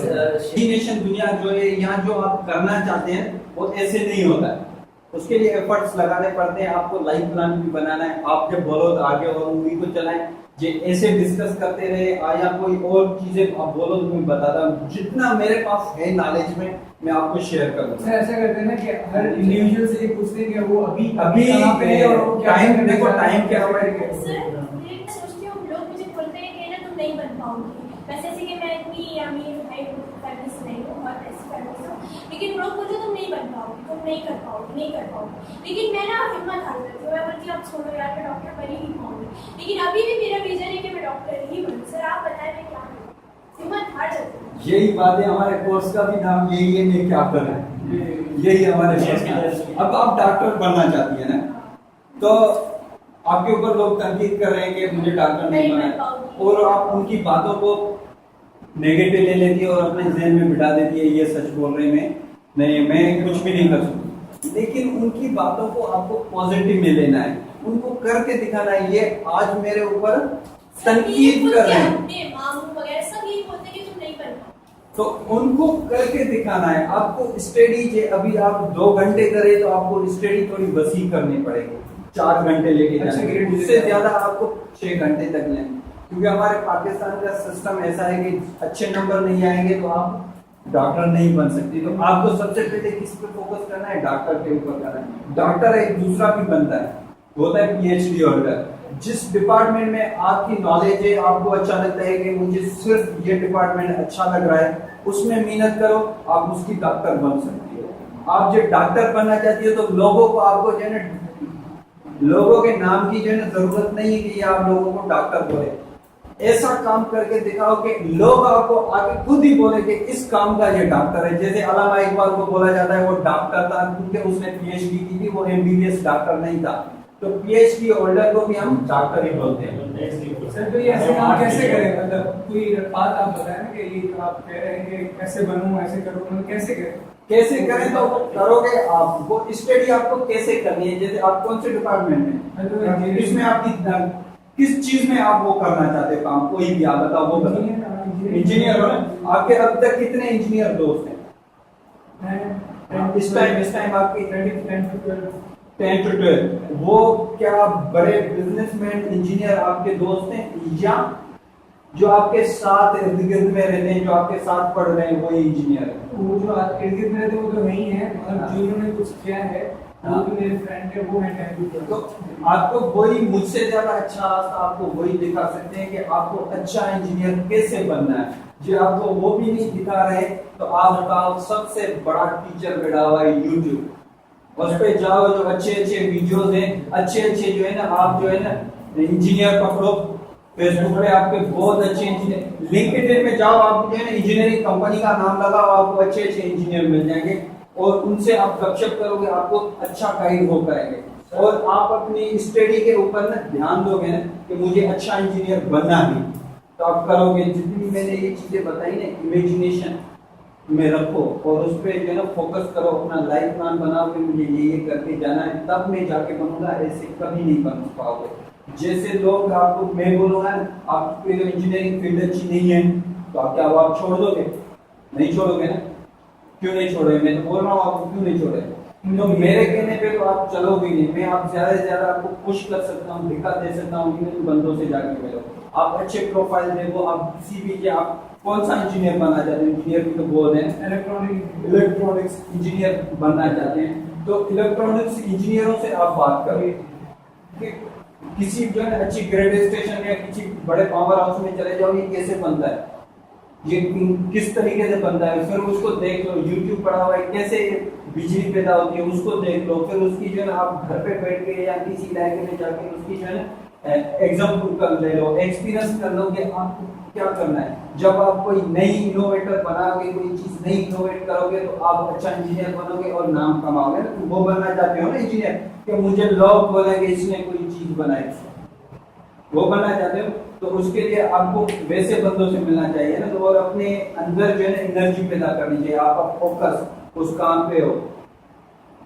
चीज नेशन दुनिया जो है, यहाँ जो आप करना चाहते हैं वो ऐसे नहीं होता है, उसके लिए एफर्ट्स लगाने पड़ते हैं। आपको लाइफ प्लान भी बनाना है, आप जब बोलो तो आगे और मूवी को चलाएं, जे ऐसे डिस्कस करते रहे, या कोई और चीजें आप बोलो तो मैं बताता हूँ, जितना मेरे पास है नॉलेज में मैं आपको शेयर करूँगा। सर ऐसा करते हैं ना कि हर इंडिविजुअल से ये पूछते हैं कि वो अभी कहाँ पे है और वो क्या टाइम देखो, टाइम क्या हुआ है। सर मैं सोचती हूँ लोग मुझे बोलते हैं कि ना तुम नहीं बन पाओगी, वैसे ऐसे कि मैं इतनी अमीर फैमिली से नहीं हूँ और ऐसी फैमिली से हूँ, लेकिन लोग बोलते तुम नहीं बन पाओगी, तुम नहीं कर पाओगी। लेकिन मैं ना हिम्मत हार जाती हूँ, मैं बोलती हूँ अब छोड़ो यार, मैं डॉक्टर बन ही नहीं पाऊंगी। लेकिन अभी भी मेरा विजन है कि मैं डॉक्टर ही बनूँ। सर आप बताएं मैं क्या करूँ, हिम्मत हार जाती हूँ। यही बात है, हमारे कोर्स का भी नाम यही है, मैं क्या कर रहा हूँ, यही हमारे कोर्स का। अब आप डॉक्टर बनना चाहती है ना, तो आपके ऊपर लोग तनकीद कर रहे हैं कि मुझे डॉक्टर नहीं बनना है, और आप उनकी बातों को नेगेटिव ले लेती है और अपने जहन में बिठा देती है ये सच बोल रहे हैं, मैं कुछ भी नहीं कर सकती। लेकिन उनकी बातों को आपको पॉजिटिव में लेना है, उनको करके दिखाना है। ये आज मेरे ऊपर तनकीद कर रहे हैं, मामू वगैरह सब यही बोलते हैं कि तुम नहीं कर पाओ। तो उनको करके दिखाना है आपको। स्टडी जे अभी आप 2 घंटे करें तो आपको स्टडी थोड़ी वसी करनी पड़ेगी, 4 घंटे लेके अच्छा, जाएंगे, ग्रेड उससे ज्यादा आपको 6 घंटे तक लेंगे। क्योंकि हमारे पाकिस्तान का सिस्टम ऐसा है कि अच्छे नंबर नहीं आएंगे तो आप डॉक्टर नहीं बन सकती। तो आपको सबसे पहले किस पे फोकस करना है, डॉक्टर के ऊपर करना है। डॉक्टर एक दूसरा भी बनता है, होता है पीएचडी होल्डर। जिस डिपार्टमेंट में आपकी नॉलेज है, आपको अच्छा लगता है कि मुझे सिर्फ ये डिपार्टमेंट अच्छा लग रहा है, उसमें मेहनत करो, आप उसकी डॉक्टर बन सकती हो। आप जब डॉक्टर बनना चाहती हो तो लोगों को आपको जो है ना, लोगों के नाम की जो है ना जरूरत नहीं है कि आप लोगों को डॉक्टर बोले। ऐसा काम करके दिखाओ कि लोग आपको आगे खुद ही बोले कि इस काम का ये डॉक्टर है। जैसे अल्लामा इकबाल को बोला जाता है वो डॉक्टर था क्योंकि उसने पीएचडी की थी, वो एमबीबीएस डॉक्टर नहीं था। तो पीएचडी होल्डर को भी हम डॉक्टर ही बोलते हैं। सर तो ये ऐसे काम कैसे करें, मतलब कोई बात आप बताएं ना कि ये आप कह रहे हैं कि कैसे बनूं, ऐसे करूं, मतलब कैसे करें? कैसे करें तो करोगे आप, वो स्टडी आपको कैसे करनी है। जैसे आप कौन से डिपार्टमेंट में, इसमें आपकी किस चीज में आप वो करना चाहते हो काम, कोई भी आप बताओ, वो बताओ। इंजीनियर हो ना, आपके अब तक कितने इंजीनियर दोस्त हैं? इस टाइम आपकी 10 to 12। वो क्या बड़े बिजनेसमैन इंजीनियर आपके दोस्त हैं, या जो आपके साथ इर्द गिर्द में रहते हैं, जो आपके साथ पढ़ रहे हैं वही इंजीनियर है? वो जो इर्द गिर्द में रहते हैं वो तो नहीं है, मतलब जिन्होंने कुछ किया है वो भी मेरे फ्रेंड है, वो है। तो आपको वही, मुझसे ज्यादा अच्छा रास्ता आपको वही दिखा सकते हैं कि आपको अच्छा इंजीनियर कैसे बनना है। जो आपको वो भी नहीं दिखा रहे तो आप बताओ, सबसे बड़ा टीचर बैठा हुआ है यूट्यूब, उस पे जाओ, जो अच्छे अच्छे वीडियोस हैं, अच्छे अच्छे जो है ना, आप जो है ना इंजीनियर पकड़ो, फेसबुक पे आपके बहुत अच्छे इंजीनियर, लिंक्डइन में जाओ, आप जो है ना इंजीनियरिंग कंपनी का नाम लगाओ, आपको अच्छे अच्छे इंजीनियर मिल जाएंगे और उनसे आप गपशप करोगे, आपको अच्छा गाइड वो करेंगे। और आप अपनी स्टडी के ऊपर ना ध्यान दोगे ना कि मुझे अच्छा इंजीनियर बनना है, तो आप करोगे। जितनी मैंने ये चीजें बताई ना, इमेजिनेशन में रखो और उस पर जो है ना फोकस करो, अपना लाइफ प्लान बनाओ कि मुझे ये करके जाना है, तब मैं जाके बनूंगा, ऐसे कभी नहीं बन पाओगे। जैसे लोग आपको, मैं बोलूंगा आपकी इंजीनियरिंग फील्ड अच्छी नहीं है तो आप क्या आप छोड़ दोगे? नहीं छोड़ोगे ना। क्यों नहीं छोड़े? मैं तो बोल रहा हूँ आपको, क्यों नहीं छोड़े? तो मेरे कहने पे तो आप चलोगे नहीं। मैं आप ज्यादा से ज्यादा आपको पुश कर सकता हूँ, दिखा दे सकता हूँ कि बंदों से जाके मिलो, आप अच्छे प्रोफाइल देखो, आप किसी भी कि आप कौन सा इंजीनियर बनना चाहते हैं, इंजीनियर भी तो बोल रहे हैं, इलेक्ट्रॉनिक्स इंजीनियर बनना चाहते हैं, तो इलेक्ट्रॉनिक्स इंजीनियरों से आप बात करो कि किसी जो है अच्छी ग्रेड स्टेशन या किसी बड़े पावर हाउस में चले जाओ, ये कैसे बनता है, ये किस तरीके से बनता है, फिर उसको देख लो। यूट्यूब पढ़ा हुआ है, कैसे बिजली पैदा होती है उसको देख लो। फिर उसकी जो है ना आप घर पे बैठ के या किसी इलाके में जाके उसकी जो है ना एग्जाम्पल कर ले लो, एक्सपीरियंस कर लो कि आपको क्या करना है। जब आप कोई नई इनोवेटर बनाओगे, कोई चीज नई इनोवेट करोगे तो आप अच्छा इंजीनियर बनोगे और नाम कमाओगे। तो वो बनना चाहते हो ना इंजीनियर, कि मुझे लोग बोलेंगे इसने कोई चीज बनाई, वो बनना चाहते हो, तो उसके लिए आपको वैसे बंदों से मिलना चाहिए ना। तो और अपने अंदर जो है ना एनर्जी पैदा करनी चाहिए, आपका फोकस उस काम पे हो,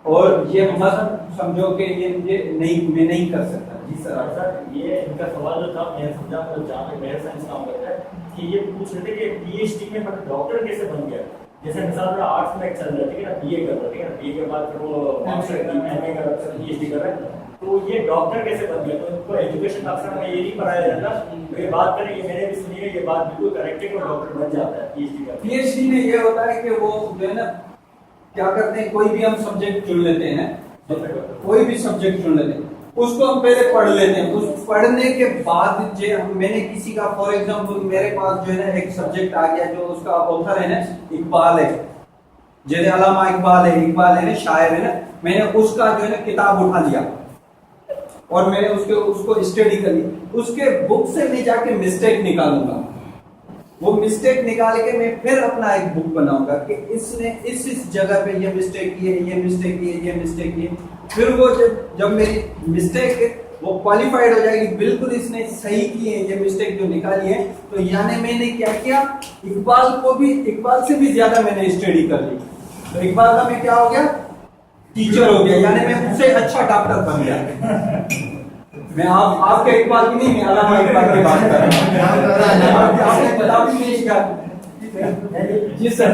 और ये मत समझो कि ये मुझे नहीं, मैं नहीं कर सकता। जी सर, ये इनका सवाल जो था मैं समझा, मतलब जहाँ पे मेरे साइंस काम करता है कि ये पूछ रहे थे कि पीएचडी में मतलब डॉक्टर कैसे बन गया। जैसे मिसाल में आर्ट्स में चल रहा है, ठीक है ना, बीए कर रहा है, ठीक है ना, बीए के बाद फिर वो मास्टर एमए कर रहा है, पीएचडी कर रहा है, तो ये डॉक्टर कैसे बन गया। तो इनको एजुकेशन अक्सर में ये नहीं पढ़ाया जाता, तो ये बात करें, ये मैंने भी सुनी है, ये बात बिल्कुल करेक्ट है कि डॉक्टर बन जाता है पीएचडी का। पीएचडी में ये होता है कि वो जो है ना क्या करते हैं, कोई भी हम सब्जेक्ट चुन लेते हैं, कोई भी सब्जेक्ट चुन लेते हैं, उसको हम पहले पढ़ लेते हैं। उस पढ़ने के बाद जो मैंने किसी का, फॉर एग्जांपल मेरे पास जो है ना एक सब्जेक्ट आ गया, जो उसका ऑथर है ना इकबाल है, जैसे अल्लामा इकबाल है ना, शायर है ना, मैंने उसका जो है ना किताब उठा लिया और मैंने उसको स्टडी कर ली। उसके बुक से मैं जाके मिस्टेक निकालूंगा, वो मिस्टेक निकाल के मैं फिर अपना एक बुक बनाऊंगा कि इसने इस जगह पे ये मिस्टेक की है, ये मिस्टेक की है, ये मिस्टेक की है। फिर वो जब मेरी मिस्टेक वो क्वालिफाइड हो जाएगी, बिल्कुल इसने सही की है ये मिस्टेक जो निकाली है, तो यानी मैंने क्या किया, इकबाल से भी ज्यादा मैंने स्टडी कर ली। तो इकबाल का मैं क्या हो गया, टीचर हो गया, यानी मैं उससे अच्छा डॉक्टर बन गया। मैं आपके इकबाल की नहीं, मैं अल्लामा इकबाल की बात कर रहा हूँ। आपने किताब भी नहीं जी सर।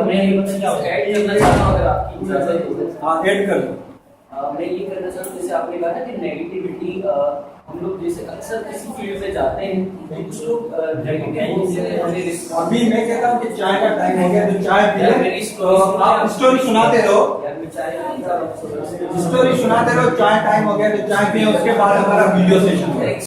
मैं ये ऐड करना चाहता हूँ अगर आपकी इजाजत हो तो। हाँ ऐड कर दो। मैं ये करना चाहता हूँ, जैसे आपने कहा था कि नेगेटिविटी हम लोग जैसे अक्सर किसी फील्ड में जाते हैं तो कुछ लोग नेगेटिव अभी मैं कहता हूँ कि चाय का टाइम हो गया तो चाय पी यार लो। मेरी तो आप स्टोरी सुनाते रहो, यार मैं चाय नहीं पीता हूँ। स्टोरी सुनाते रहो, चाय टाइम हो गया तो चाय पिए, उसके बाद हमारा वीडियो सेशन होगा।